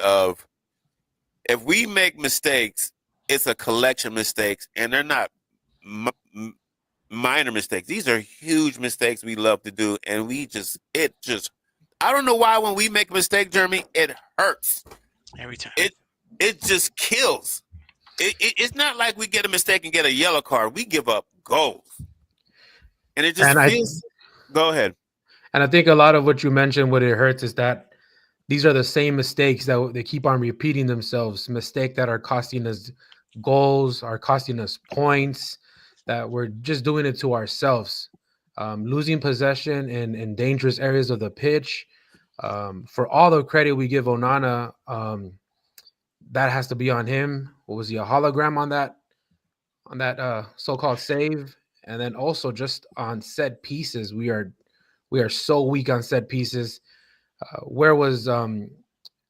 of if we make mistakes, it's a collection of mistakes, and they're not minor mistakes. These are huge mistakes we love to do, and I don't know why when we make a mistake, Jeremy, it hurts. Every time. It just kills. It's not like we get a mistake and get a yellow card. We give up goals. And it just feels... Go ahead. And I think a lot of what you mentioned, what it hurts, is that these are the same mistakes that they keep on repeating themselves. Mistakes that are costing us goals, are costing us points, that we're just doing it to ourselves. Losing possession in dangerous areas of the pitch. For all the credit we give Onana, that has to be on him. What was he, a hologram on that so-called save? And then also just on set pieces, we are so weak on set pieces. Where was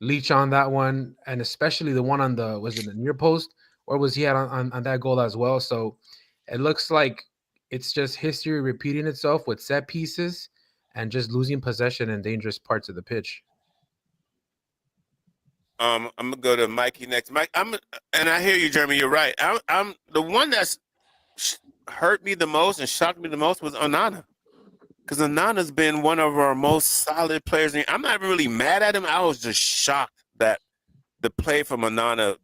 Leach on that one? And especially the one on was it the near post? Or was he on that goal as well? So it looks like it's just history repeating itself with set pieces and just losing possession in dangerous parts of the pitch. I'm gonna go to Mikey next. Mike, and I hear you, Jeremy. You're right. I'm the one that's hurt me the most and shocked me the most was Onana, because Onana's been one of our most solid players. I'm not even really mad at him. I was just shocked that the play from Onana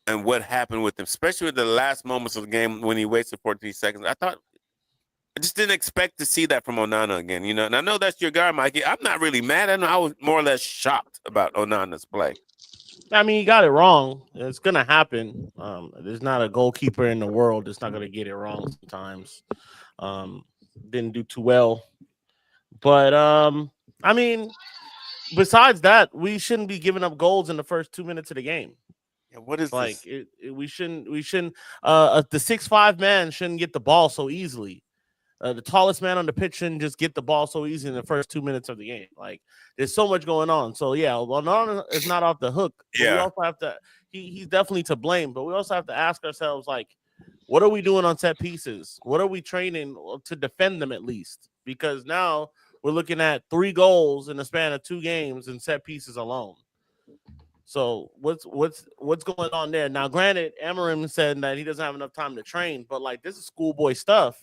and what happened with him, especially with the last moments of the game when he wasted 14 seconds. I just didn't expect to see that from Onana again, you know. And I know that's your guy, Mikey. I'm not really mad at him. I was more or less shocked about Onana's play. I mean, you got it wrong. It's gonna happen. There's not a goalkeeper in the world that's not gonna get it wrong sometimes. Didn't do too well, but I mean, besides that, we shouldn't be giving up goals in the first 2 minutes of the game. Yeah, what is like this? We shouldn't. The 6'5" man shouldn't get the ball so easily. The tallest man on the pitch shouldn't just get the ball so easy in the first 2 minutes of the game. Like, there's so much going on. So yeah, Onana is not off the hook. Yeah, we also have to. He's definitely to blame, but we also have to ask ourselves, like, what are we doing on set pieces? What are we training to defend them at least? Because now we're looking at 3 goals in the span of 2 games in set pieces alone. So what's going on there? Now, granted, Amirim said that he doesn't have enough time to train, but like, this is schoolboy stuff.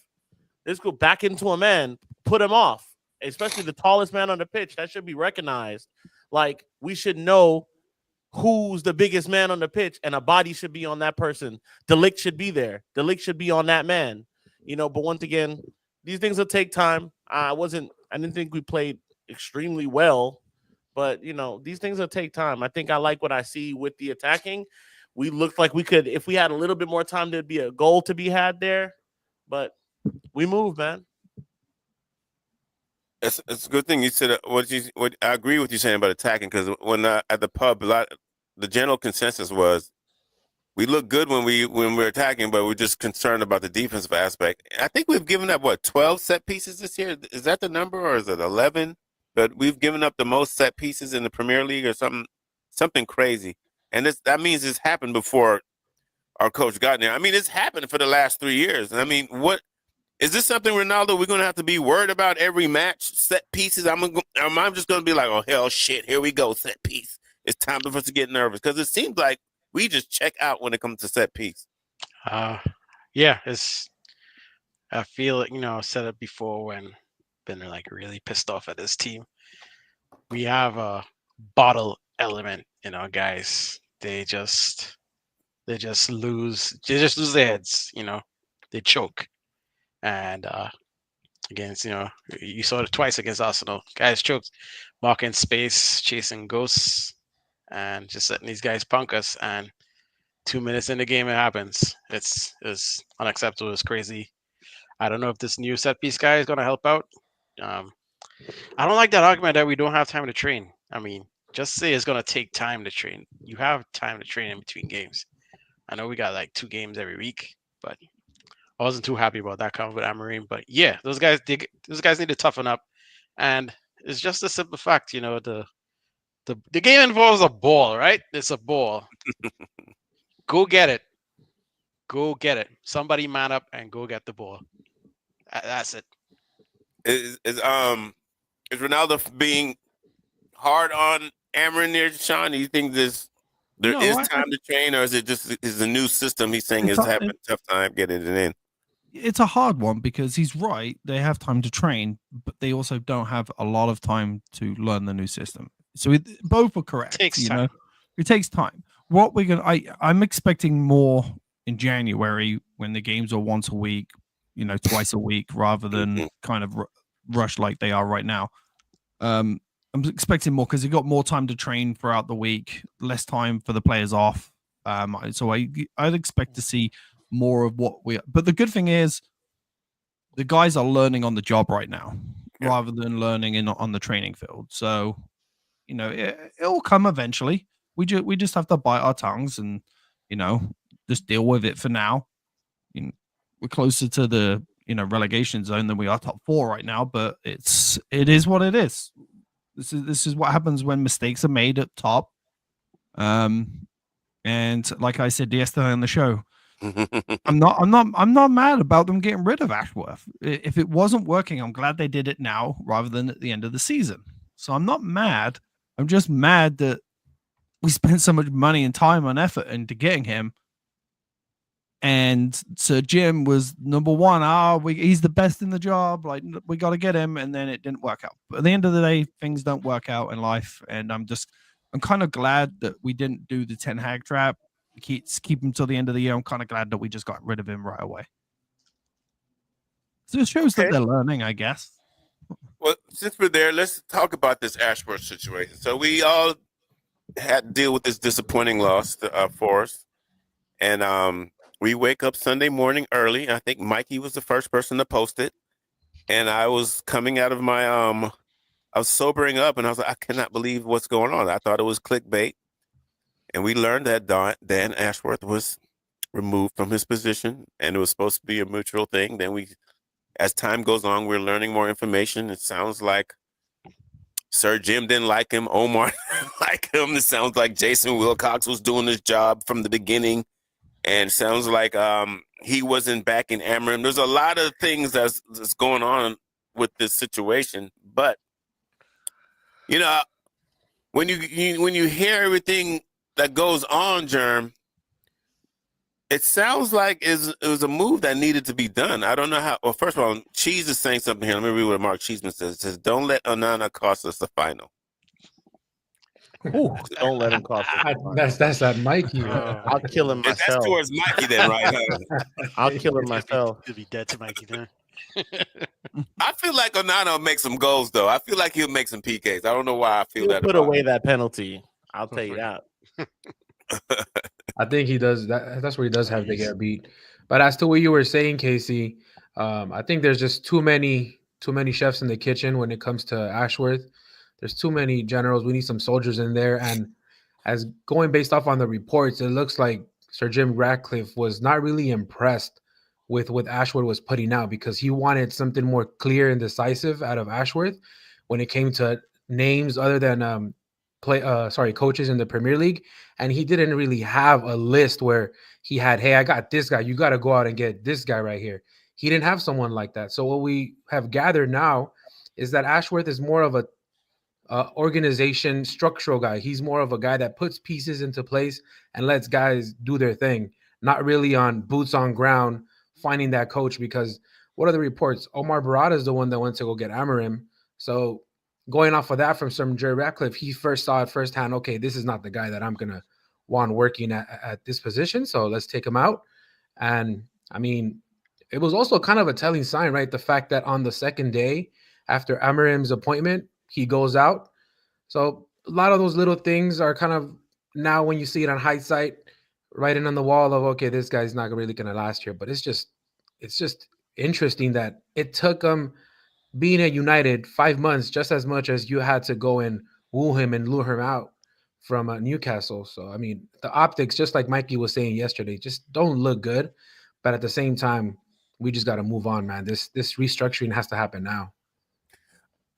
Let's go back into a man, put him off, especially the tallest man on the pitch. That should be recognized. Like, we should know who's the biggest man on the pitch, and a body should be on that person. De Ligt should be there. De Ligt should be on that man. You know, but once again, these things will take time. I didn't think we played extremely well, but you know, these things will take time. I think I like what I see with the attacking. We looked like we could, if we had a little bit more time, there'd be a goal to be had there, but we move, man. It's a good thing you said what I agree with you saying about attacking, because when at the pub, the general consensus was we look good when we're attacking, but we're just concerned about the defensive aspect. I think we've given up 12 set pieces this year. Is that the number, or is it 11? But we've given up the most set pieces in the Premier League, or something crazy. And that means it's happened before our coach got there. I mean, it's happened for the last 3 years. I mean, what is this something, Ronaldo, we're going to have to be worried about every match? Set pieces? I'm just going to be like, oh, hell, shit, here we go, set piece. It's time for us to get nervous, because it seems like we just check out when it comes to set piece. Yeah, I feel like, I said it before when been like really pissed off at this team. We have a bottle element, guys. They just lose their heads, they choke. And against, you saw it twice against Arsenal. Guys choked, marking space, chasing ghosts, and just letting these guys punk us. And 2 minutes in the game, it happens. It's unacceptable. It's crazy. I don't know if this new set piece guy is going to help out. I don't like that argument that we don't have time to train. I mean, just say it's going to take time to train. You have time to train in between games. I know we got like 2 games every week, but I wasn't too happy about that comment with Amirim. But yeah, those guys need to toughen up. And it's just a simple fact, the game involves a ball, right? It's a ball. Go get it. Go get it. Somebody man up and go get the ball. That's it. Is Ronaldo being hard on Amarin there, Sean? Do you think there No, is I- time to train, or is it just is the new system he's saying It's is not- having a tough time getting it in? It's a hard one because he's right. They have time to train, but they also don't have a lot of time to learn the new system. So both are correct. Takes time. It takes time. What we're gonna, I'm expecting more in January when the games are once a week, twice a week, rather than kind of rush like they are right now. I'm expecting more because they got more time to train throughout the week, less time for the players off. So I'd expect to see more of what but the good thing is the guys are learning on the job right now rather than learning on the training field. So, it'll come eventually. We just have to bite our tongues and, just deal with it for now. We're closer to the, relegation zone than we are top 4 right now, but it is what it is. This is what happens when mistakes are made at top. And like I said yesterday on the show, I'm not mad about them getting rid of Ashworth. If it wasn't working, I'm glad they did it now rather than at the end of the season. So I'm not mad. I'm just mad that we spent so much money and time and effort into getting him. And Sir Jim was number one. He's the best in the job. Like, we got to get him. And then it didn't work out. But at the end of the day, things don't work out in life. And I'm kind of glad that we didn't do the Ten Hag trap. Keep him till the end of the year. I'm kind of glad that we just got rid of him right away. So it shows that they're learning, I guess. Well, since we're there, let's talk about this Ashworth situation. So we all had to deal with this disappointing loss for us. And we wake up Sunday morning early. I think Mikey was the first person to post it. And I was coming out of my, I was sobering up, and I was like, I cannot believe what's going on. I thought it was clickbait. And we learned that Dan Ashworth was removed from his position, and it was supposed to be a mutual thing. Then as time goes on, we're learning more information. It sounds like Sir Jim didn't like him. Omar didn't like him. It sounds like Jason Wilcox was doing his job from the beginning. And it sounds like he wasn't backing Amarin. There's a lot of things that's going on with this situation. But, when you hear everything that goes on, Germ, it sounds like it was a move that needed to be done. I don't know how. Well, first of all, Cheese is saying something here. Let me read what Mark Cheeseman says. It says, don't let Onana cost us the final. Ooh, don't let him cost us. That's that Mikey. I'll kill him That's myself. towards Mikey then, right? I'll kill him myself. He'll be dead to Mikey then. I feel like Onana will make some goals, though. I feel like he'll make some PKs. I don't know why I feel He'll that. put about away him. that penalty. I'll tell you that. I think he does that. That's where he does have to get beat. But as to what you were saying, Casey, I think there's just too many chefs in the kitchen when it comes to Ashworth. There's too many generals. We need some soldiers in there. And as going based off on the reports, it looks like Sir Jim Ratcliffe was not really impressed with what Ashworth was putting out, because he wanted something more clear and decisive out of Ashworth when it came to names other than coaches in the Premier League. And he didn't really have a list where he had, hey, I got this guy, you got to go out and get this guy right here. He didn't have someone like that. So what we have gathered now is that Ashworth is more of a organization structural guy. He's more of a guy that puts pieces into place and lets guys do their thing, not really on boots on ground finding that coach. Because what are the reports? 𝗕𝗓𝙁 is the one that went to go get Amarim. So going off of that from Sir Jerry Ratcliffe, he first saw it firsthand. Okay, this is not the guy that I'm gonna want working at this position. So let's take him out. And I mean, it was also kind of a telling sign, right? The fact that on the second day after Amarim's appointment, he goes out. So a lot of those little things are kind of, now when you see it on hindsight, writing on the wall of, okay, this guy's not really going to last here. But it's just interesting that it took him being at United 5 months just as much as you had to go and woo him and lure him out from Newcastle. So, I mean, the optics, just like Mikey was saying yesterday, just don't look good. But at the same time, we just got to move on, man. This restructuring has to happen now.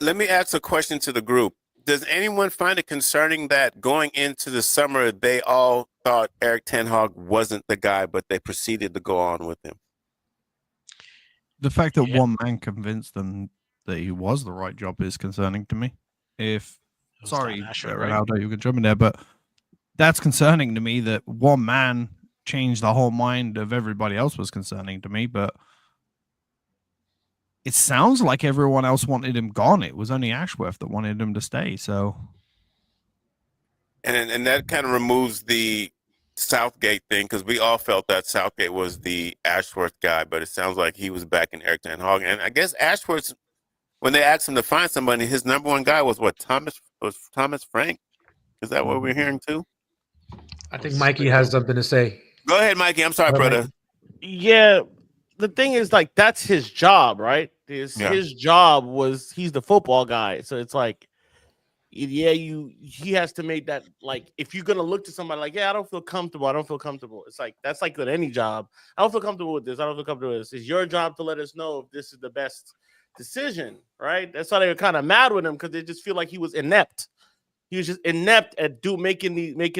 Let me ask a question to the group. Does anyone find it concerning that going into the summer, they all thought Erik ten Hag wasn't the guy, but they proceeded to go on with him? The fact that one man convinced them that he was the right job is concerning to me. If Sorry, Ashworth, right? Ronaldo, you can jump in there, but that's concerning to me that one man changed the whole mind of everybody else was concerning to me, but it sounds like everyone else wanted him gone. It was only Ashworth that wanted him to stay. So, and that kind of removes the Southgate thing because we all felt that Southgate was the Ashworth guy, but it sounds like he was back in Erik ten Hag. And I guess Ashworth, when they asked him to find somebody, his number one guy was what? Thomas Frank? Is that what we're hearing too? I think Mikey has something to say. Go ahead, Mikey. I'm sorry, brother. Mikey. Yeah, the thing is, like, that's his job, right? His job was he's the football guy, so it's like, yeah, he has to make that, like, if you're gonna look to somebody like, yeah, I don't feel comfortable. It's like that's like with any job. I don't feel comfortable with this. I don't feel comfortable with this. It's your job to let us know if this is the best decision, right? That's why they were kind of mad with him because they just feel like he was inept. He was just inept at making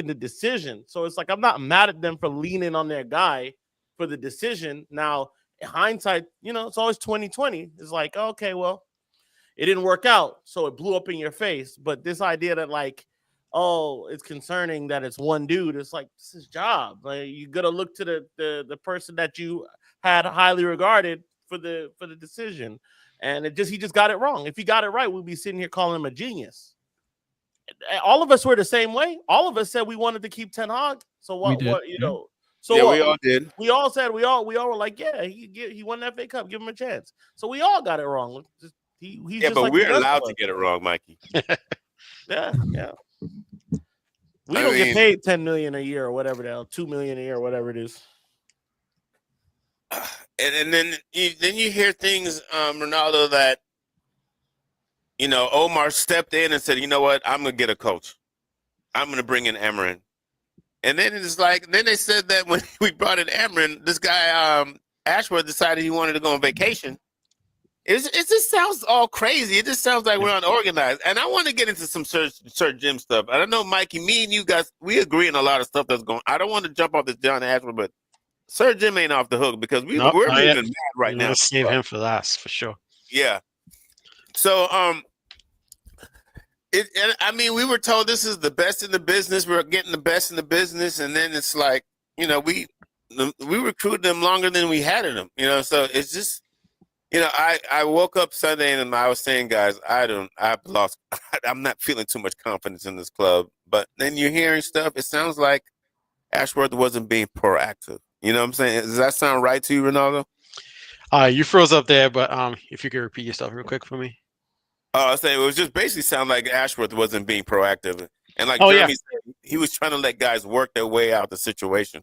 the decision. So it's like I'm not mad at them for leaning on their guy for the decision. Now, in hindsight, it's always 2020. It's like, okay, well, it didn't work out, so it blew up in your face. But this idea that, like, oh, it's concerning that it's one dude, it's like, it's his job. Like, you gotta look to the person that you had highly regarded for the decision. And he just got it wrong. If he got it right, we'd be sitting here calling him a genius. All of us were the same way. All of us said we wanted to keep Ten Hag. So what We did, So yeah, we all did. We all said we all were like, yeah, he won the FA Cup. Give him a chance. So we all got it wrong. He's Yeah, just but like we're the rest allowed of to us. get it wrong, Mikey. Yeah. We I don't mean- get paid $10 million a year or whatever the hell, $2 million a year, whatever it is. And then you hear things, Ronaldo, that Omar stepped in and said, you know what, I'm gonna get a coach. I'm gonna bring in Amarin. And then it's like, then they said that when we brought in Amarin, this guy Ashworth decided he wanted to go on vacation. It just sounds all crazy. It just sounds like we're unorganized. And I want to get into some Sir Jim stuff. I don't know, Mikey, me and you guys, we agree on a lot of stuff that's going. I don't want to jump off this John Ashworth, but Sir Jim ain't off the hook because we're moving mad right now. Let's save him for last for sure. Yeah. So we were told this is the best in the business. We're getting the best in the business, and then it's like, we recruited them longer than we had them. So it's just, I woke up Sunday and I was saying, guys, I'm not feeling too much confidence in this club. But then you're hearing stuff. It sounds like Ashworth wasn't being proactive. You know what I'm saying? Does that sound right to you, Ronaldo? You froze up there, but if you could repeat yourself real quick for me. I was saying it was just basically sound like Ashworth wasn't being proactive, and like Jeremy said, he was trying to let guys work their way out the situation.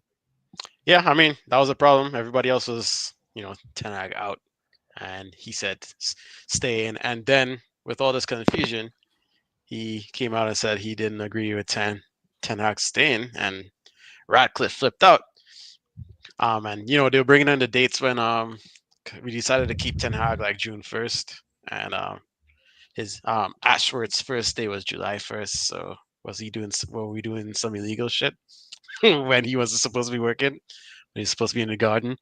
Yeah, I mean, that was a problem. Everybody else was, Ten Hag out, and he said stay in. And then with all this confusion, he came out and said he didn't agree with Ten Hag staying, and Ratcliffe flipped out. And they were bringing in the dates when we decided to keep Ten Hag like June 1st, and his Ashworth's first day was July 1st. So were we doing some illegal shit when he wasn't supposed to be working? When he's supposed to be in the garden?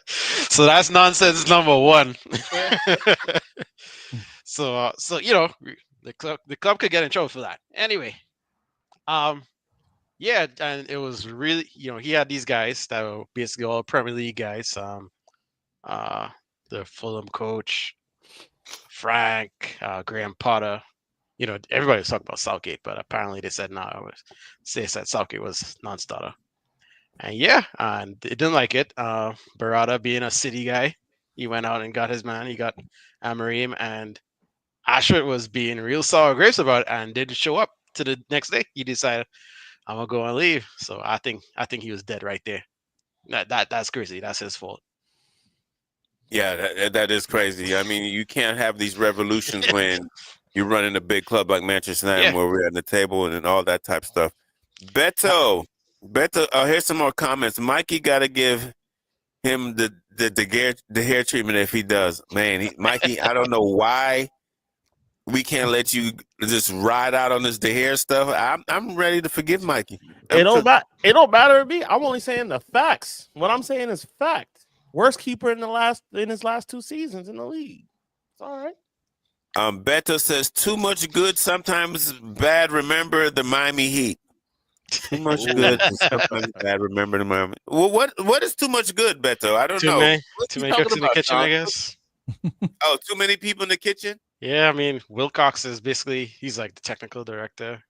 So that's nonsense number one. So the club could get in trouble for that. Anyway, yeah, and it was really, he had these guys that were basically all Premier League guys. The Fulham coach, Frank, Graham Potter. Everybody was talking about Southgate, but apparently they said no. They said Southgate was non-starter. And yeah, and they didn't like it. Barada, being a City guy, he went out and got his man. He got Amarim, and Ashworth was being real sour grapes about it and didn't show up to the next day. He decided, I'm gonna go and leave. So I think he was dead right there. That's crazy. That's his fault. Yeah, that is crazy. I mean, you can't have these revolutions when you're running a big club like Manchester United, where we're at the table and all that type of stuff. Beto, here's some more comments. Mikey got to give him the hair treatment if he does. Man, Mikey, I don't know why we can't let you just ride out on this De Gea stuff. I'm ready to forgive Mikey. It don't matter to me. I'm only saying the facts. What I'm saying is fact. Worst keeper in his last 2 seasons in the league. It's all right. Beto says too much good, sometimes bad. Remember the Miami Heat. Too much good, and sometimes bad. Remember the Miami. Well, what is too much good, Beto? I don't Too know. many, What too you many talking cooks in the about, kitchen, Sean? I guess. Oh, too many people in the kitchen. Yeah, I mean, Wilcox is basically he's like the technical director,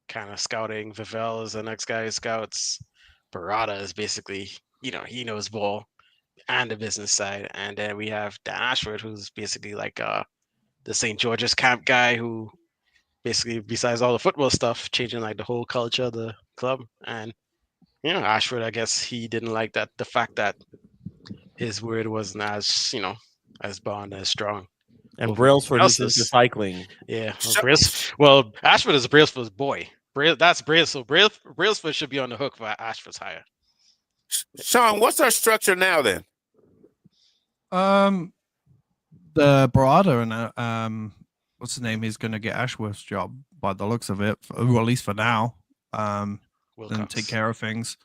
kind of scouting. Vivell is the next guy who scouts. Barada is basically, he knows ball and the business side. And then we have Dan Ashworth, who's basically like the St. George's camp guy who basically, besides all the football stuff, changing like the whole culture of the club. And Ashford, I guess he didn't like the fact that his word wasn't as bond as strong. And Well, Brailsford, he's else's- just recycling. Yeah, Sh- Ashford is Brailsford's boy. That's Brailsford. So Brailsford should be on the hook for Ashford's hire. Sean, what's our structure now then? The Barada and what's his name? He's going to get Ashworth's job by the looks of it, or at least for now. And Wilcox. take care of things.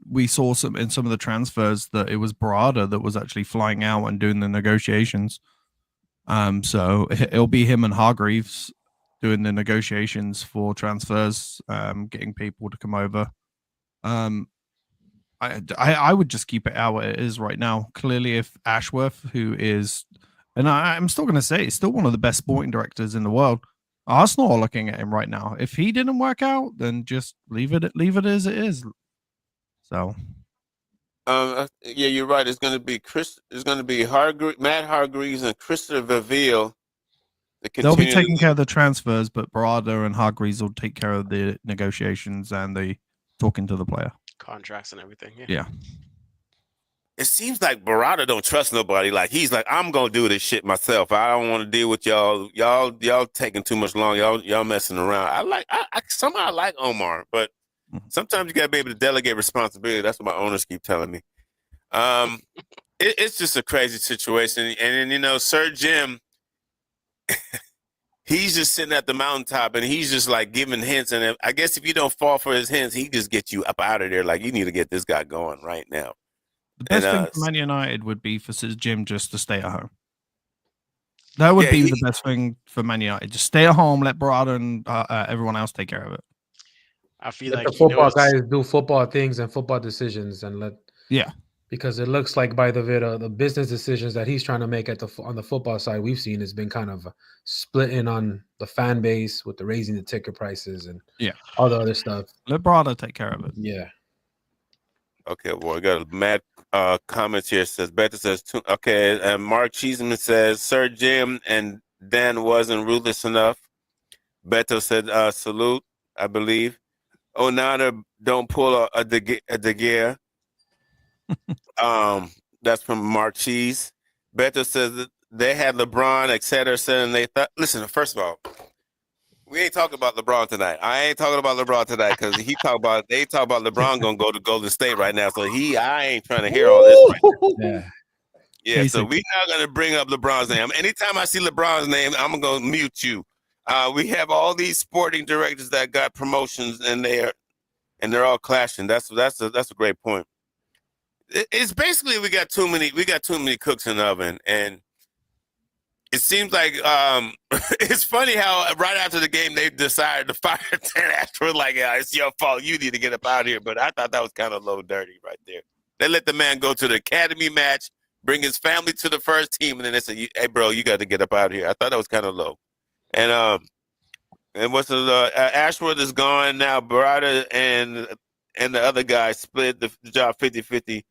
We saw in some of the transfers that it was Barada that was actually flying out and doing the negotiations. So it'll be him and Hargreaves doing the negotiations for transfers, getting people to come over. I would just keep it how it is right now. Clearly, if Ashworth, who is, and I'm still going to say, he's still one of the best sporting directors in the world. Arsenal are looking at him right now. If he didn't work out, then just leave it as it is. So, yeah, you're right. It's going to be Matt Hargreaves and Christopher Vivell. They'll be taking care of the transfers, but Barada and Hargreaves will take care of the negotiations and the talking to the player. Contracts and everything. Yeah. It seems like Barada don't trust nobody. Like he's like, I'm gonna do this shit myself. I don't want to deal with y'all. Y'all taking too much long. Y'all messing around. I somehow like Omar, but sometimes you gotta be able to delegate responsibility. That's what my owners keep telling me. It's just a crazy situation. And then Sir Jim, he's just sitting at the mountaintop and he's just like giving hints. And I guess if you don't fall for his hints, he just gets you up out of there. Like you need to get this guy going right now. The best thing for Man United would be for Sir Jim just to stay at home. That would be the best thing for Man United. Just stay at home, let Barada and everyone else take care of it. I feel Let like the football guys do football things and football decisions, and because it looks like by the business decisions that he's trying to make on the football side, we've seen has been kind of splitting on the fan base with the raising the ticket prices and all the other stuff. Let Barada take care of it. Yeah. Okay, well, we got a mad comments here. Beto says, okay, and Mark Cheeseman says, Sir Jim and Dan wasn't ruthless enough. Beto said, salute, I believe. Onana don't pull a De Gea. That's from Mark Cheese. Beto says that they had LeBron, etc. And they thought, listen, first of all, we ain't talking about LeBron tonight. I ain't talking about LeBron tonight because they talk about LeBron gonna go to Golden State right now. So I ain't trying to hear all this right now. Yeah. So we're not gonna bring up LeBron's name. Anytime I see LeBron's name, I'm gonna mute you. We have all these sporting directors that got promotions and they're all clashing. That's a great point. It's basically we got too many cooks in the oven, and it seems like it's funny how right after the game they decided to fire Dan Ashworth. Like, it's your fault. You need to get up out of here. But I thought that was kind of low dirty right there. They let the man go to the academy match, bring his family to the first team, and then they said, "Hey, bro, you got to get up out of here." I thought that was kind of low. And Ashworth is gone now. Barada and the other guy split the job 50-50.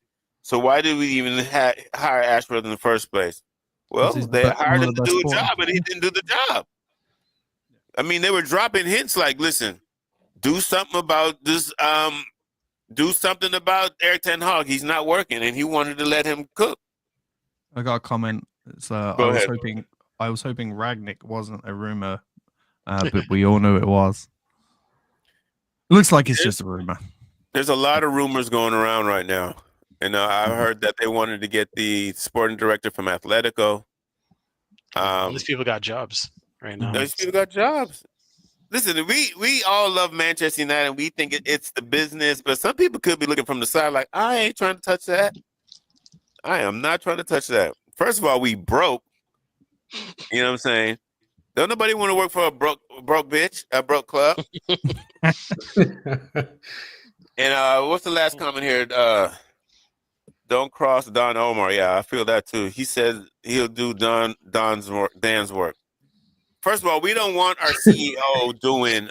So why did we even hire Ashworth in the first place? Well, they hired him to do a job, and he didn't do the job. I mean, they were dropping hints like, listen, do something about this. Do something about Erik ten Hag. He's not working, and he wanted to let him cook. I got a comment. It's, I was hoping Ragnick wasn't a rumor, but we all knew it was. It looks like it's just a rumor. There's a lot of rumors going around right now. And I heard that they wanted to get the sporting director from Atletico. These people got jobs right now. These people got jobs. Listen, we all love Manchester United. We think it's the business, but some people could be looking from the side like, I ain't trying to touch that. I am not trying to touch that. First of all, we broke. You know what I'm saying? Don't nobody want to work for a broke bitch, a broke club. And what's the last comment here? Don't cross Don Omar. Yeah, I feel that too. He said he'll do Dan's work. First of all, we don't want our CEO doing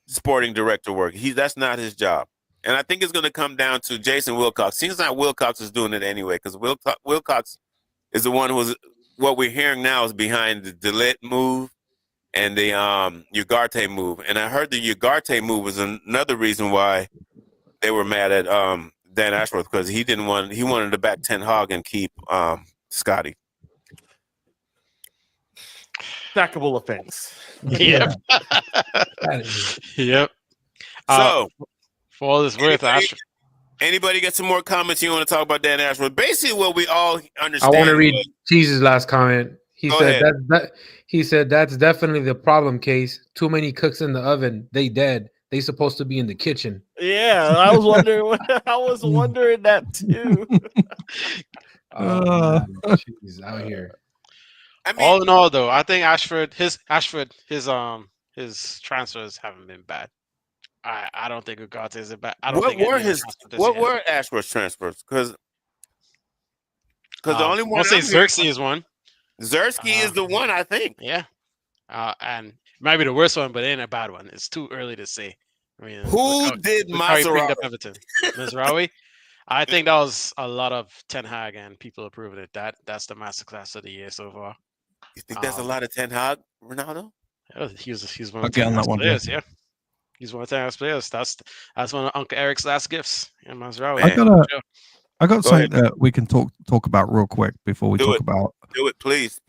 sporting director work. That's not his job. And I think it's going to come down to Jason Wilcox. Seems like Wilcox is doing it anyway, because Wilcox is the one who's what we're hearing now is behind the 𝙈𝙊𝙍 move and the 𝗕𝗓𝙁 move. And I heard the 𝗕𝗓𝙁 move was another reason why they were mad at Dan Ashworth, because he wanted to back Ten Hag and keep Scotty. Stackable offense. Yep. Yep. So, for all this worth, Ashworth. Anybody got some more comments you want to talk about Dan Ashworth? Basically, what we all understand. I want to read Cheese's last comment. He Go said ahead. he said that's definitely the problem case. Too many cooks in the oven. They dead. They supposed to be in the kitchen. Yeah, I was wondering. I was wondering that too. Cheese out here. I mean, All in all, though, I think his transfers haven't been bad. I don't think 𝗕𝗓𝙁 is bad. I don't what think any were of the his transfers this what year. were Ashworth's transfers? Because the only one I'll say I'm hearing- 𝗫𝗓𝒽 is one. 𝗫𝗓𝒽 is the one, I think. Yeah, and it might be the worst one, but it ain't a bad one. It's too early to say. I mean, Who did look how he picked Mazraoui? up Everton. Mazraoui. I think that was a lot of Ten Hag and people approving it. That's the masterclass of the year so far. You think that's a lot of Ten Hag, Ronaldo? He's one I'll of get Ten on that Hag's one, players. Yeah, he's one of Ten Hag's players. That's one of Uncle Eric's last gifts. Yeah, Mazraoui. I got Go something ahead. that we can talk about real quick before we Do talk it. about. Do it, please.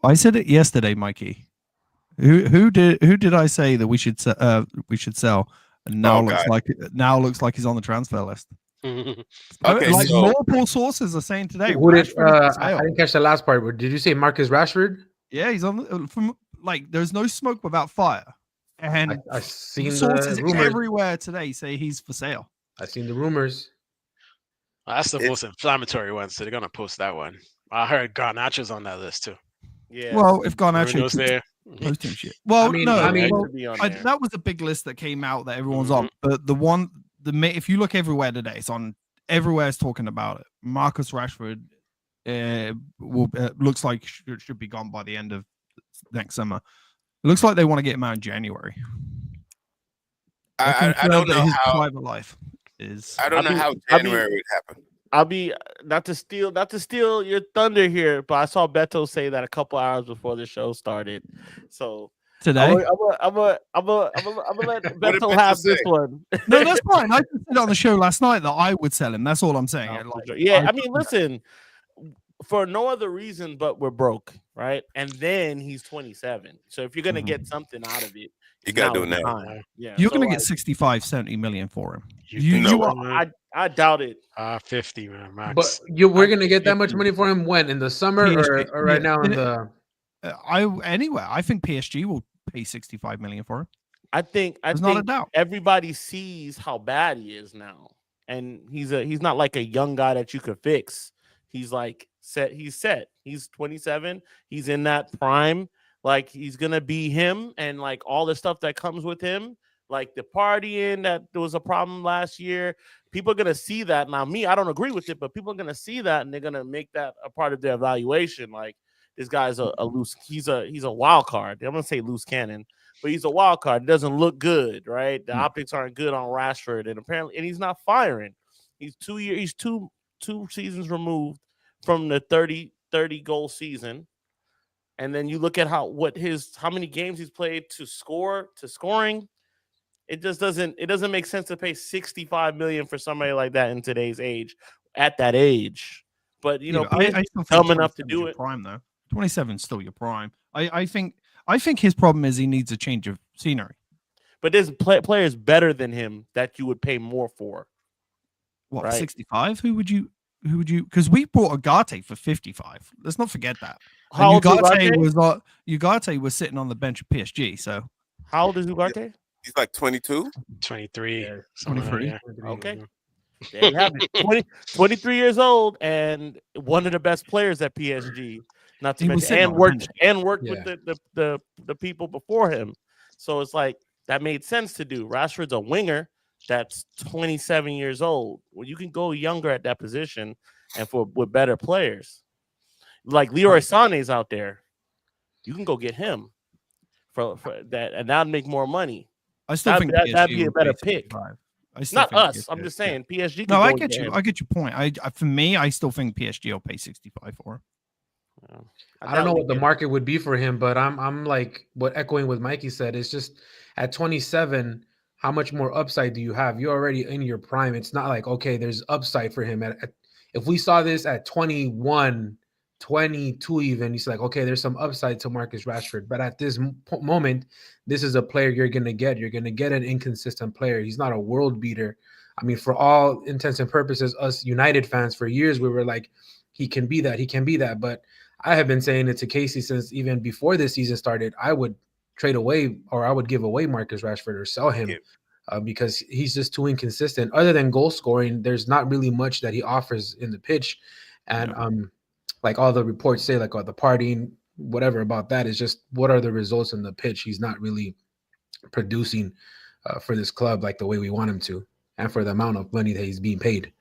I said it yesterday, Mikey. Who did I say that we should sell? And now looks like he's on the transfer list. Okay, like so multiple sources are saying today. Who did, Rashford is for I sale. didn't catch the last part. But did you say Marcus Rashford? Yeah, he's on from like there's no smoke without fire, and I seen sources the rumors. everywhere today say he's for sale. I seen the rumors. That's the most inflammatory one, so they're gonna post that one. I heard Garnacho's on that list too. Yeah. Well, if Garnacho Bruno's there. posting shit. Well, that was a big list that came out that everyone's on. But if you look everywhere today, it's on. Everywhere's talking about it. Marcus Rashford looks like should be gone by the end of next summer. It looks like they want to get him out in January. I don't know his how private life is. I don't know how January would happen. I'll be not to steal your thunder here, but I saw Beto say that a couple hours before the show started. So Today, I'm gonna let Beto have this one. No, that's fine. I said on the show last night that I would sell him. That's all I'm saying. Yeah, I mean, listen, for no other reason but we're broke, right? And then he's 27. So if you're gonna get something out of it, you gotta do it now. time. Yeah, You're gonna get 65-70 million for him. I doubt it. 50 man, max. But we're gonna get that much money for him when in the summer or right now in the. I think PSG will pay 65 million for him. I think not a doubt. Everybody sees how bad he is now, and he's not like a young guy that you could fix. He's like set. He's 27. He's in that prime. Like he's gonna be him, and like all the stuff that comes with him, like the partying that there was a problem last year. People are gonna see that. Now, I don't agree with it, but people are gonna see that, and they're gonna make that a part of their evaluation. Like this guy's a loose. He's a wild card. I'm gonna say loose cannon, but he's a wild card. It doesn't look good, right? The optics aren't good on Rashford, and apparently, and he's not firing. He's 2 years. He's two seasons removed from the 30 goal season. And then you look at how many games he's played to scoring. It just doesn't make sense to pay 65 million for somebody like that in today's age, at that age. But I still dumb enough to do it. Prime though, 27 is still your prime. I think his problem is he needs a change of scenery. But there's players better than him that you would pay more for. What, right? 65? Who would you? Because we bought 𝗕𝗓𝙁 for 55. Let's not forget that. How old is 𝗕𝗓𝙁 was sitting on the bench of PSG. So how old is 𝗕𝗓𝙁? He's like 22, 23, 23. Okay. There you have it. 23 years old and one of the best players at PSG. Not to He was mention, sitting on the worked Yeah. with the people before him. So it's like that made sense to do. Rashford's a winger that's 27 years old. Well, you can go younger at that position and with better players. Like Leroy Sané's out there. You can go get him for that, and that'd make more money. I still think that'd PSG be a would better pay pick. 65. I still Not think us. PSG I'm just yeah. saying PSG. Could No, go I and get get you. him. I get your point. For me, I still think PSG will pay 65 for him. I don't know what the market would be for him, but I'm like what echoing what Mikey said. It's just at 27, how much more upside do you have? You're already in your prime. It's not like, okay, there's upside for him. If we saw this at 21, 22 even, he's like, okay, there's some upside to Marcus Rashford. But at this moment, this is a player you're going to get. You're going to get an inconsistent player. He's not a world beater. I mean, for all intents and purposes, us United fans, for years, we were like, he can be that. He can be that. But I have been saying it to Casey since even before this season started. I would trade away or I would give away Marcus Rashford or sell him because he's just too inconsistent. Other than goal scoring, there's not really much that he offers in the pitch. And like all the reports say, like the partying, whatever about that is just what are the results in the pitch? He's not really producing for this club like the way we want him to and for the amount of money that he's being paid.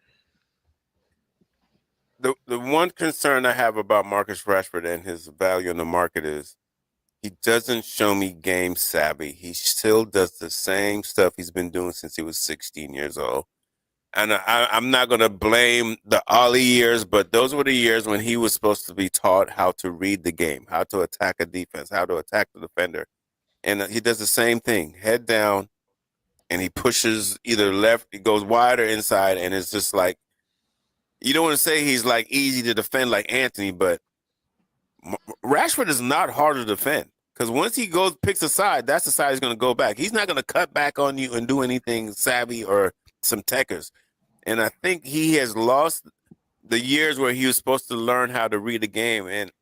The one concern I have about Marcus Rashford and his value in the market is he doesn't show me game savvy. He still does the same stuff he's been doing since he was 16 years old. And I'm not going to blame the Ollie years, but those were the years when he was supposed to be taught how to read the game, how to attack a defense, how to attack the defender. And he does the same thing, head down, and he pushes either left, he goes wide or inside, and it's just like, you don't want to say he's like easy to defend like Anthony, but Rashford is not hard to defend because once he picks a side, that's the side he's going to go back. He's not going to cut back on you and do anything savvy or some techers. And I think he has lost the years where he was supposed to learn how to read the game. And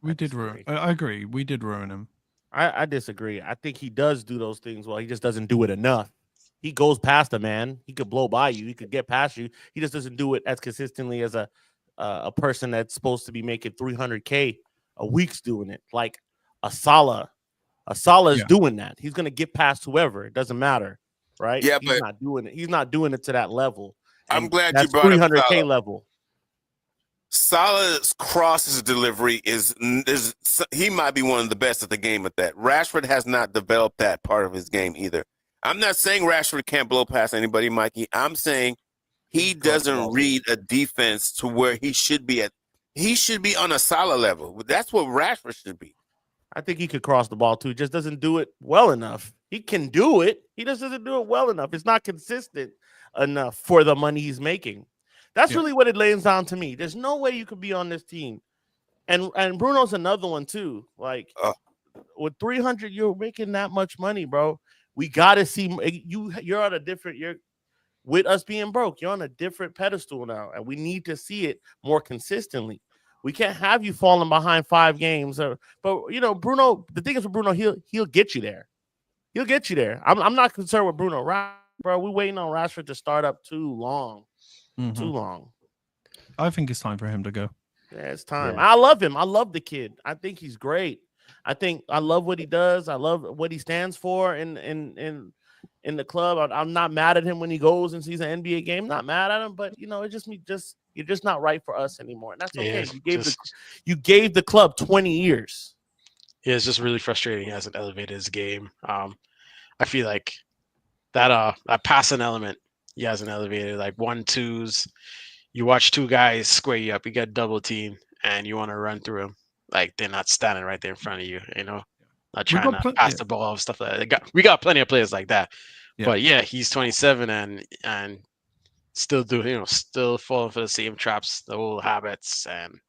we did ruin. I agree. We did ruin him. I disagree. I think he does do those things well. He just doesn't do it enough. He goes past a man. He could blow by you. He could get past you. He just doesn't do it as consistently as a person that's supposed to be making 300K a week's doing it. Like a Salah. A Salah is doing that. He's gonna get past whoever. It doesn't matter, right? Yeah, he's not doing it. He's not doing it to that level. I'm And glad that's you brought up 300K Salah. level. Salah's crosses delivery is he might be one of the best at the game at that. Rashford has not developed that part of his game either. I'm not saying Rashford can't blow past anybody, Mikey. I'm saying he doesn't read a defense to where he should be at. He should be on a Salah level. That's what Rashford should be. I think he could cross the ball too. Just doesn't do it well enough. He can do it. He just doesn't do it well enough. It's not consistent enough for the money he's making. That's really what it lays down to me. There's no way you could be on this team. And Bruno's another one too. Like with 300, you're making that much money, bro. We gotta see you're on a different. You're with us being broke. You're on a different pedestal now, and we need to see it more consistently. We can't have you falling behind 5 games. But you know, Bruno. The thing is with Bruno, he'll get you there. He'll get you there. I'm not concerned with Bruno. Bro, we're waiting on Rashford to start up too long. Too long. I think it's time for him to go. Yeah, it's time. Yeah. I love him. I love the kid. I think he's great. I love what he does. I love what he stands for in the club. I'm not mad at him when he goes and sees an NBA game. Not mad at him, but you know, you're just not right for us anymore. And that's okay. You gave the club 20 years. Yeah, it's just really frustrating. He hasn't elevated his game. I feel like that passing element he hasn't elevated. Like 1-2s, you watch 2 guys square you up, you get double team, and you want to run through them. Like they're not standing right there in front of you, you know, not trying to pass the ball and stuff like that. We got plenty of players like that. Yeah. But yeah, he's 27 and still still falling for the same traps, the old habits and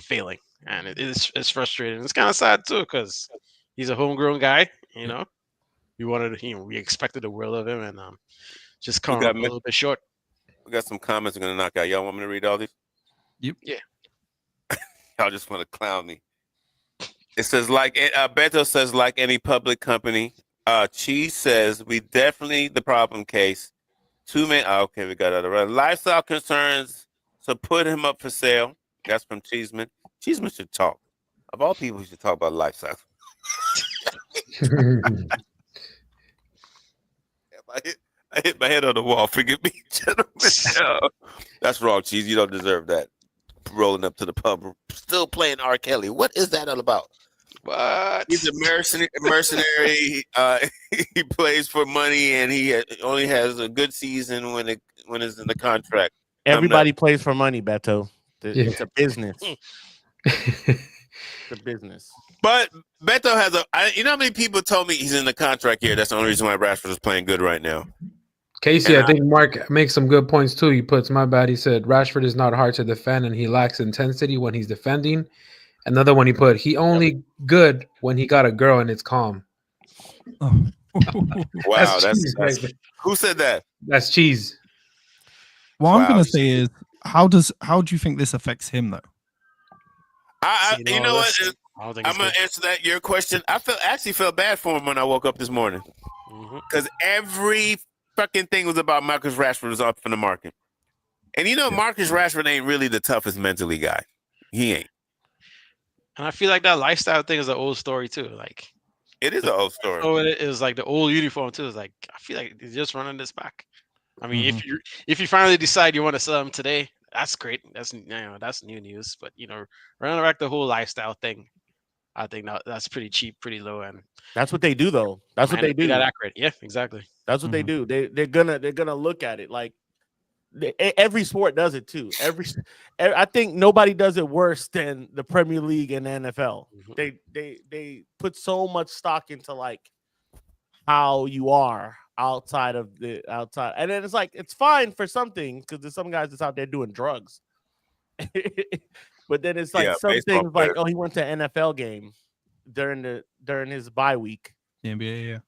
failing. And it's frustrating. It's kind of sad too, because he's a homegrown guy, you know. We expected the world of him, and just coming up a little bit short. We got some comments we're gonna knock out. Y'all want me to read all these? Yep. Yeah. Y'all just want to clown me. It says Beto says like any public company. Cheese says we definitely the problem case. 2 men. Okay, we got other lifestyle concerns. So put him up for sale. That's from Cheeseman. Cheeseman should talk. Of all people, he should talk about lifestyle. I hit my head on the wall. Forgive me, gentlemen. That's wrong, Cheese. You don't deserve that. Rolling up to the pub, still playing R. Kelly. What is that all about? What? He's a mercenary. He plays for money, and he only has a good season when it's in the contract. Everybody plays for money, Beto. Yeah. It's a business. It's a business. But Beto has you know how many people told me he's in the contract here? That's the only reason why Rashford is playing good right now. Casey, And I think Mark makes some good points too. He puts, my bad, he said Rashford is not hard to defend and he lacks intensity when he's defending. Another one he put, he only good when he got a girl and it's calm. Oh. Wow, cheese, that's who said that? That's cheese. What I'm Wow. gonna say is, how do you think this affects him though? You know what? I don't think I'm gonna answer your question. I actually felt bad for him when I woke up this morning because every fucking thing was about Marcus Rashford was up in the market, and you know Marcus Rashford ain't really the toughest mentally guy. He ain't. And I feel like that lifestyle thing is an old story too. Like It is an old story. oh, it is like the old uniform too. It's like I feel like they're just running this back. I mean, if you finally decide you want to sell them today, that's great. That's that's new news. But running back the whole lifestyle thing, I think that's pretty cheap, pretty low, and That's what they do, though. That's what they do. That accurate, yeah, exactly. That's what they do. They're gonna look at it like every sport does it too. I think nobody does it worse than the Premier League and the NFL. They put so much stock into like how you are outside, and then it's like it's fine for something because there's some guys that's out there doing drugs. But then it's like some things like, oh, he went to an NFL game during his bye week. The NBA, yeah.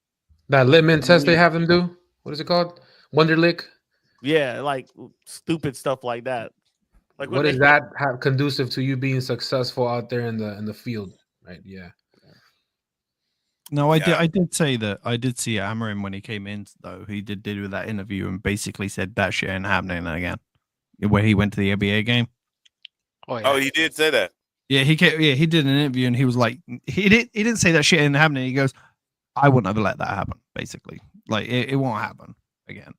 That litmus test they have them do. What is it called? Wonderlick. Yeah, like stupid stuff like that. Like what is that conducive to you being successful out there in the field? Right? Yeah. No, I did say that. I did see Amarim when he came in, though. He did with that interview and basically said that shit ain't happening again. Where he went to the NBA game. Oh, yeah. Oh, he did say that. Yeah, he did an interview and he was like, he didn't say that shit ain't happening. He goes, I wouldn't ever let that happen. Basically, like it won't happen again.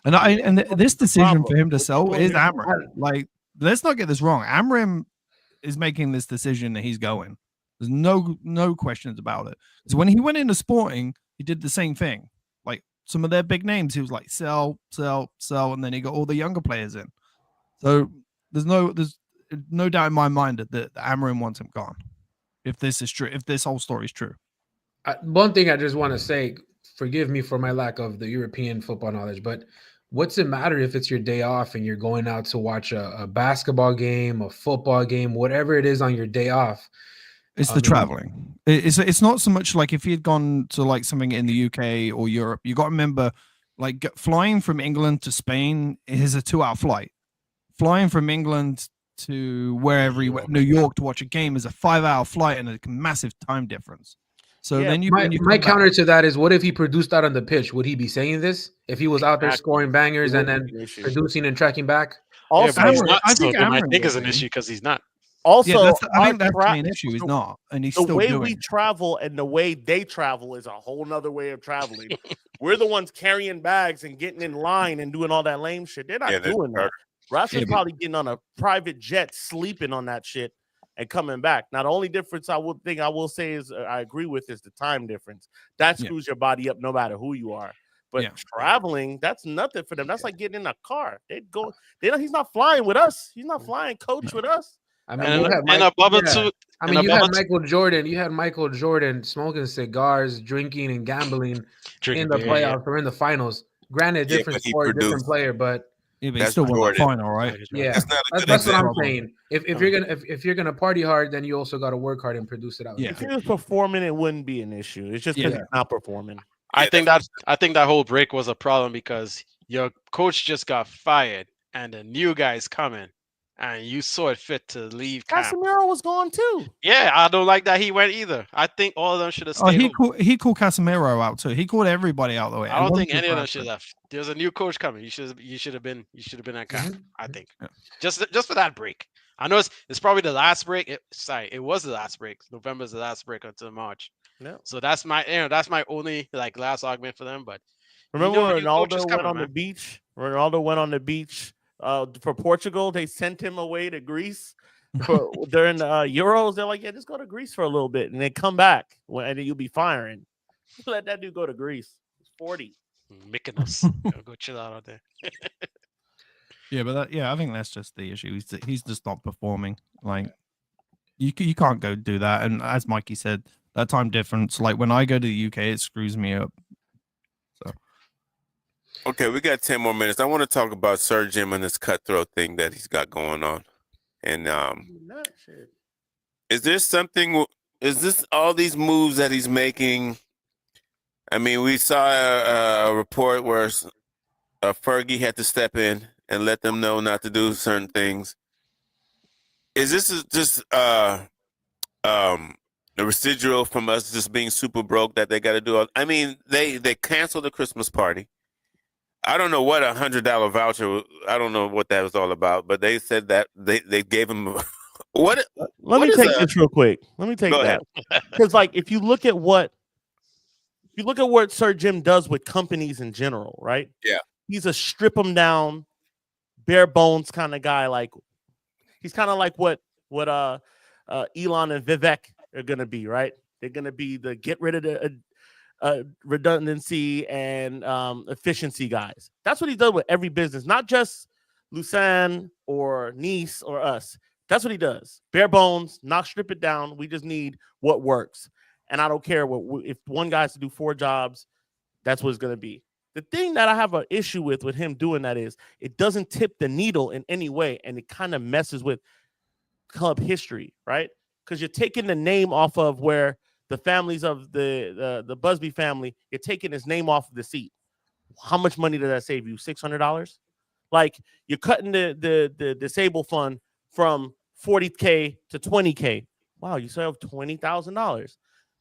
And this decision for him to sell is Amarim. Like, let's not get this wrong. Amarim is making this decision that he's going. There's no questions about it. Because when he went into Sporting, he did the same thing. Like some of their big names, he was like sell, and then he got all the younger players in. So there's no doubt in my mind that Amarim wants him gone. If this is true, if this whole story is true. One thing I just want to say, forgive me for my lack of the European football knowledge, but what's it matter if it's your day off and you're going out to watch a basketball game, a football game, whatever it is on your day off? It's the traveling. It's not so much like if he had gone to like something in the UK or Europe. You got to remember, like flying from England to Spain is a 2-hour flight. Flying from England to wherever New York to watch a game is a 5-hour flight and a massive time difference. So then my counter to that is, what if he produced that on the pitch? Would he be saying this if he was out there scoring bangers and then producing and tracking back? Also, I think it's an issue because he's not. Also, I think that's the main issue. He's not, and he's still doing it. The way we travel and the way they travel is a whole nother way of traveling. We're the ones carrying bags and getting in line and doing all that lame shit. They're not doing that. Rashford's probably getting on a private jet, sleeping on that shit, and coming back. Now, the only difference I will say is I agree with is the time difference. That screws your body up no matter who you are. But traveling, that's nothing for them. That's like getting in a car. He's not flying with us. He's not flying coach with us. I mean, you had Michael Jordan. You had Michael Jordan smoking cigars, drinking, and gambling in the playoffs or in the finals. Granted, different sport, different player, but he still won the final, right? Yeah, that's what I'm saying. If you're gonna party hard, then you also got to work hard and produce it out. If he was performing, it wouldn't be an issue. It's just because he's not performing. I think that whole break was a problem because your coach just got fired and the new guy's coming. And you saw it fit to leave. Casemiro was gone too. Yeah, I don't like that he went either. I think all of them should have stayed. He called Casemiro out too. He called everybody out the way. I don't think any of them should have left. There's a new coach coming. You should have been at camp. I think just for that break. I know it's probably the last break. It was the last break. November's the last break until March. No. So that's my only like last argument for them. But Remember when new coach is Ronaldo went coming, on the man. beach? Ronaldo went on the beach for Portugal. They sent him away to Greece during the Euros. They're like, yeah, just go to Greece for a little bit and then come back, and then you'll be firing. Let that dude go to Greece. He's 40. Mykonos. Go chill out there. Yeah, but I think that's just the issue. He's just not performing. Like you can't go do that. And as Mikey said, that time difference. Like when I go to the UK, it screws me up. So Okay, we got 10 more minutes. I want to talk about Sir Jim and this cutthroat thing that he's got going on. And is there something? Is this all these moves that he's making? I mean, we saw a report where Fergie had to step in and let them know not to do certain things. Is this just a residual from us just being super broke that they got to do? I mean, they canceled the Christmas party. I don't know what $100 voucher. I don't know what that was all about, but they said that they gave him what? Let me take this real quick. Let me take Go that because, like, if you look at what Sir Jim does with companies in general, right? Yeah, he's a strip them down, bare bones kind of guy. Like he's kind of like what 𝙈𝙊𝙍𝙀 and 𝗕𝗏𝗡 are gonna be, right? They're gonna be the get rid of the redundancy and efficiency guys. That's what he does with every business, not just 𝙈𝙊 or Nice or us. That's what he does. Bare bones, not strip it down. We just need what works. And I don't care if one guy has to do 4 jobs, that's what it's going to be. The thing that I have an issue with him doing that is it doesn't tip the needle in any way, and it kind of messes with club history, right? Because you're taking the name off of where the families of the 𝗏𝗵 family, you're taking his name off of the seat. How much money did that save you? $600? Like you're cutting the disabled fund from $40K to $20K. Wow, you save $20,000.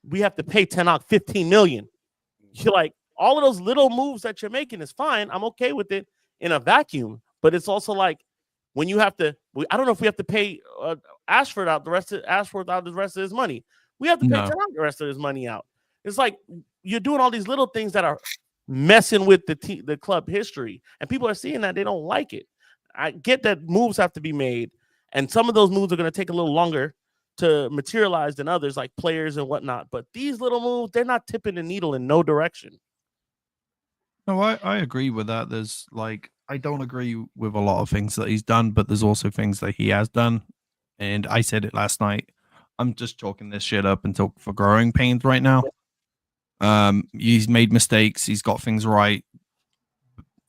We have to pay Tanakh $15 million. You're like, all of those little moves that you're making is fine. I'm okay with it in a vacuum, but it's also like when you have to. I don't know if we have to pay Ashworth out the rest of his money. We have to pay Tanakh the rest of his money out. It's like you're doing all these little things that are messing with the club history, and people are seeing that they don't like it. I get that moves have to be made, and some of those moves are going to take a little longer to materialize than others, like players and whatnot. But these little moves, they're not tipping the needle in no direction. No, I agree with that. There's like I don't agree with a lot of things that he's done, but there's also things that he has done. And I said it last night. I'm just chalking this shit up until for growing pains right now. He's made mistakes. He's got things right.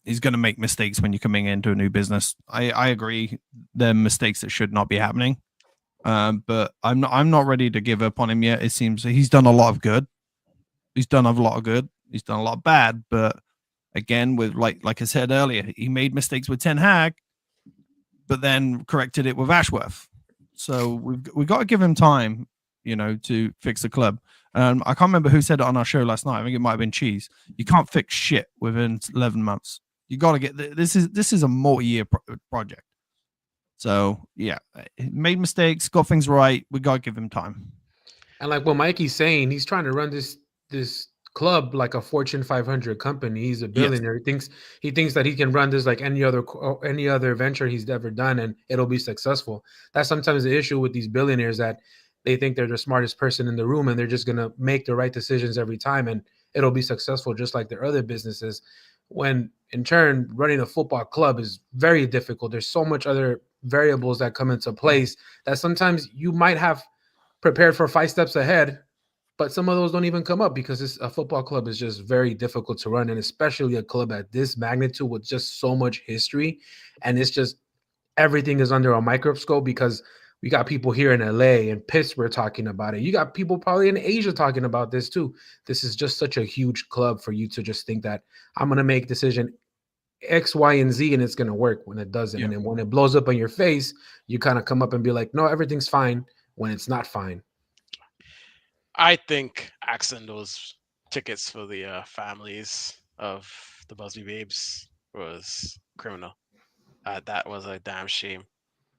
He's going to make mistakes when you're coming into a new business. I agree. They're mistakes that should not be happening. But I'm not ready to give up on him yet. It seems he's done a lot of good. He's done a lot of good. He's done a lot of bad. But again, with like I said earlier, he made mistakes with Ten Hag, but then corrected it with Ashworth. So we've got to give him time, to fix the club. I can't remember who said it on our show last night. I think it might have been Cheese. You can't fix shit within 11 months. You got to get this is a multi-year project. So yeah, he made mistakes, got things right. We got to give him time. And like what Mikey's saying, he's trying to run this club like a Fortune 500 company. He's a billionaire. Yes. He thinks that he can run this like any other venture he's ever done, and it'll be successful. That's sometimes the issue with these billionaires, that they think they're the smartest person in the room and they're just gonna make the right decisions every time, and it'll be successful just like their other businesses. When in turn, running a football club is very difficult. There's so much other variables that come into place that sometimes you might have prepared for 5 steps ahead, but some of those don't even come up because a football club is just very difficult to run, and especially a club at this magnitude with just so much history, and it's just everything is under a microscope because we got people here in LA and Pittsburgh talking about it. You got people probably in Asia talking about this too. This is just such a huge club for you to just think that I'm going to make decision X, Y, and Z, and it's going to work when it doesn't. Yeah. And then when it blows up in your face, you kind of come up and be like, no, everything's fine, when it's not fine. I think axing those tickets for the families of the 𝗏𝗵𝗡 babes was criminal. That was a damn shame.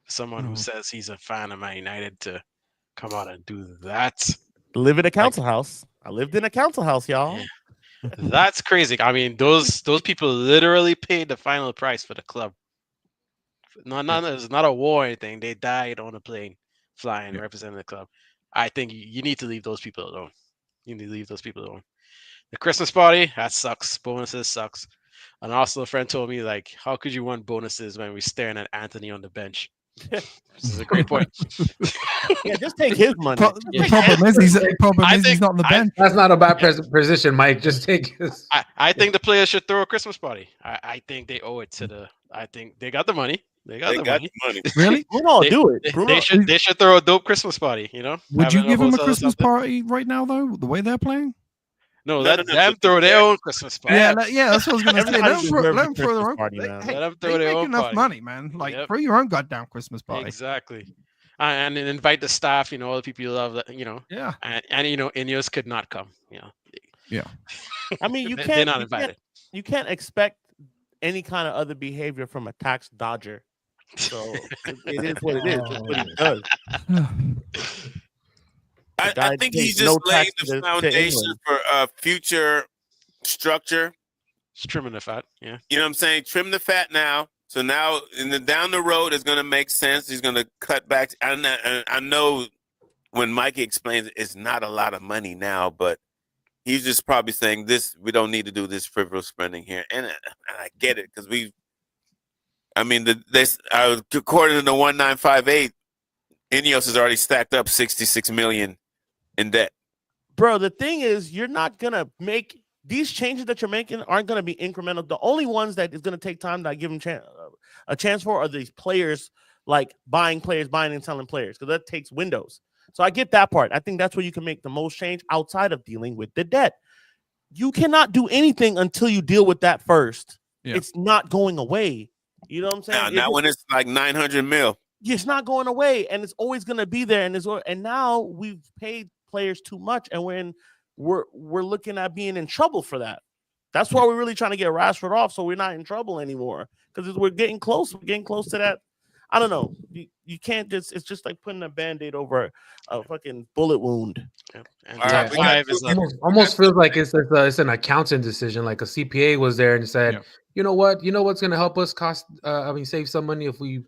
Someone who Oh. says he's a fan of Man United to come out and do that. Live in a council house. I lived in a council house, y'all. Yeah. That's crazy. I mean, those people literally paid the final price for the club. It's not a war or anything. They died on a plane flying, representing the club. I think you need to leave those people alone. You need to leave those people alone. The Christmas party, that sucks. Bonuses sucks. And also a friend told me, like, how could you want bonuses when we're staring at Anthony on the bench? This is a great point. Yeah, just take his money. The problem is he's not on the bench. That's not a bad position, Mike. Just take his. I think the players should throw a Christmas party. I think they owe it to the. I think they got the money. They got the money. Really? Bruno, They- do it. They Bruno. should throw a dope Christmas party. You know? Would Have you it in give him a hotel or Christmas something. party right now, though? The way they're playing? No, No, let no, no, them but throw their yeah. own Christmas party. Yeah, that's what I was going to say. Everybody Let them throw deserves a their Christmas own party, Hey, man. Let them they throw their make own enough party. money, man. Like, Yep. throw your own goddamn Christmas party. Exactly. And then invite the staff. You know, all the people you love. That you know. Yeah. And you know, Ineos could not come. You know. I mean, you They're can't. not invited. You can't expect any kind of other behavior from a tax dodger. So it is what it is. It's what he does. I guy think pays he's just no laying tax the to foundation England. for future structure. Just trimming the fat. Yeah. You know what I'm saying? Trim the fat now. So now, down the road, it's going to make sense. He's going to cut back. I know when Mikey explains it, it's not a lot of money now, but he's just probably saying this. We don't need to do this frivolous spending here, and I get it because according to the 1958, Ineos has already stacked up 66 million in debt. Bro, the thing is, you're not gonna make these changes that you're making aren't gonna be incremental. The only ones that is gonna take time that I give them a chance for are these players, like buying and selling players, because that takes windows. So I get that part. I think that's where you can make the most change outside of dealing with the debt. You cannot do anything until you deal with that first. Yeah. It's not going away. You know what I'm saying? Now when it's like 900 mil. It's not going away, and it's always going to be there. And now we've paid players too much, and we're looking at being in trouble for that. That's why we're really trying to get Rashford off, so we're not in trouble anymore. Because we're getting close. We're getting close to that. I don't know. You can't just. It's just like putting a Band-Aid over a fucking bullet wound. Yep. And All right, top five is like, Almost feels like it's an accounting decision. Like a CPA was there and said, Yeah. you know what's going to help us save some money if we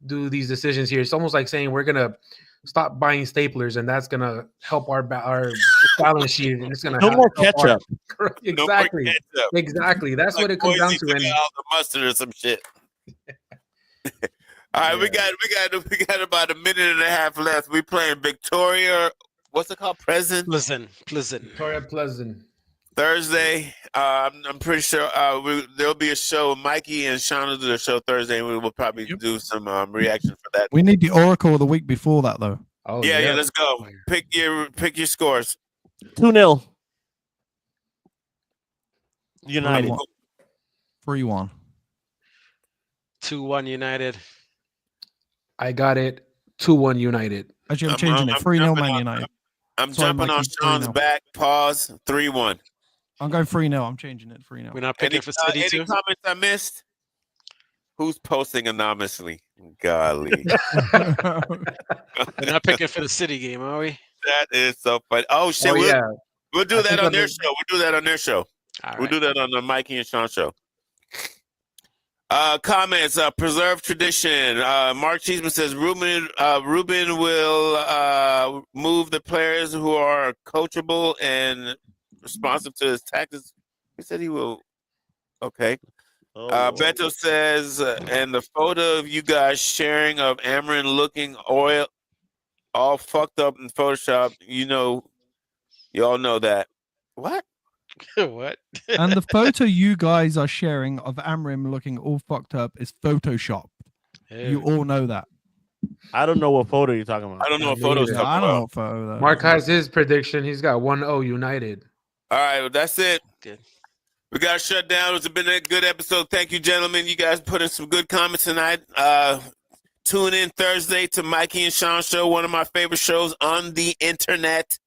do these decisions here. It's almost like saying we're gonna stop buying staplers, and that's gonna help our balance sheet, and it's gonna No more ketchup. Exactly, No more ketchup. exactly. That's Like what it comes down Boise to. took And out the mustard or some shit. All right, we got about a minute and a half left. We playing Victoria. What's it called? Pleasant Pleasant. Victoria Pleasant. Thursday. I'm pretty sure there'll be a show. Mikey and Sean will do a show Thursday, and we will probably do some reaction for that. We need the Oracle of the week before that, though. Oh Yeah, let's go. Pick your scores. 2-0. United. 3-1. 2-1 United. I got it. 2-1 United. Actually, I'm changing it. 3-0 Man United. I'm Sorry, jumping on Mikey, Sean's 3-0. back. Pause. 3-1. I'm going 3-0. I'm changing it. 3-0. We're not picking for City Any too. comments I missed? Who's posting anonymously? Golly. We're not picking for the City game, are we? That is so funny. Oh shit, Oh yeah. we'll do I that think on on their the- show. We'll do that on their show. All We'll right. do that on the Mikey and Sean show. Comments, preserve tradition. Mark Cheeseman says Ruben will move the players who are coachable and responsive to his tactics. He said he will. Okay. Beto says, and the photo of you guys sharing of Amarin looking all fucked up in Photoshop, you all know that. What? What? And the photo you guys are sharing of Amrim looking all fucked up is photoshopped. You all know that. I don't know what photo you're talking about. I don't know what Me photos either. talking I don't know about. what photo that Mark is. has his prediction. He's got 1-0 United. All right, well, that's it. Good. We got to shut down. It's been a good episode. Thank you, gentlemen. You guys put in some good comments tonight. Tune in Thursday to Mikey and Sean show, one of my favorite shows on the internet.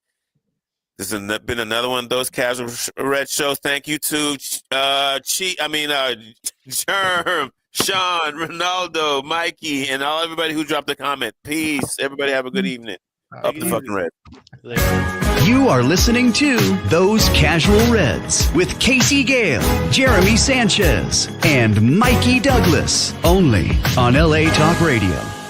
This has been another one of those casual red shows. Thank you to Germ. Sean, Ronaldo, Mikey, and everybody who dropped a comment. Peace. Everybody have a good evening. Up the fucking red. You are listening to Those Casual Reds with Casey Gale, Jeremy Sanchez, and Mikey Douglas, only on LA Talk Radio.